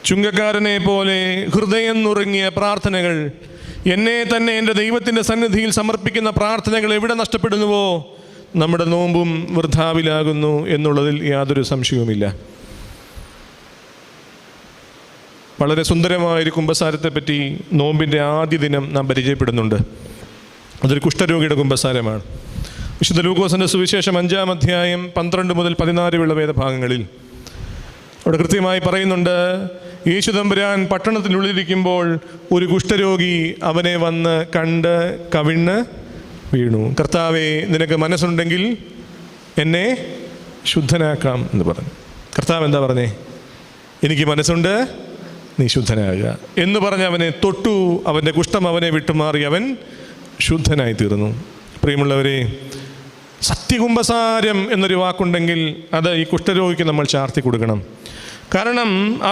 ചുങ്കക്കാരനെ പോലെ ഹൃദയം നുറുങ്ങിയ പ്രാർത്ഥനകൾ, എന്നെ തന്നെ എൻ്റെ ദൈവത്തിൻ്റെ സന്നിധിയിൽ സമർപ്പിക്കുന്ന പ്രാർത്ഥനകൾ എവിടെ നഷ്ടപ്പെടുന്നുവോ നമ്മുടെ നോമ്പും വൃഥാവിലാകുന്നു എന്നുള്ളതിൽ യാതൊരു സംശയവുമില്ല. വളരെ സുന്ദരമായൊരു കുമ്പസാരത്തെപ്പറ്റി നോമ്പിൻ്റെ ആദ്യ ദിനം നാം പരിചയപ്പെടുന്നുണ്ട്. അതൊരു കുഷ്ഠരോഗിയുടെ കുമ്പസാരമാണ്. വിശുദ്ധ ലൂക്കോസിൻ്റെ സുവിശേഷം 5-ാം അധ്യായം 12 മുതൽ 14 വേദഭാഗങ്ങളിൽ അവിടെ കൃത്യമായി പറയുന്നുണ്ട്, യേശു തമ്പുരാൻ പട്ടണത്തിനുള്ളിലിരിക്കുമ്പോൾ ഒരു കുഷ്ഠരോഗി അവനെ വന്ന് കണ്ട് കവിണ്ണ് വീണു. കർത്താവേ, നിനക്ക് മനസ്സുണ്ടെങ്കിൽ എന്നെ ശുദ്ധനാക്കാം എന്ന് പറഞ്ഞു. കർത്താവ് എന്താ പറഞ്ഞേ? എനിക്ക് മനസ്സുണ്ട്, നീ ശുദ്ധനാകുക എന്ന് പറഞ്ഞ് അവനെ തൊട്ടു. അവൻ്റെ കുഷ്ഠം അവനെ വിട്ടുമാറി, അവൻ ശുദ്ധനായി തീർന്നു. പ്രിയമുള്ളവരെ, സത്യകുമ്പസാരം എന്നൊരു വാക്കുണ്ടെങ്കിൽ അത് ഈ കുഷ്ഠരോഗിക്ക് നമ്മൾ ചാർത്തി കൊടുക്കണം. കാരണം ആ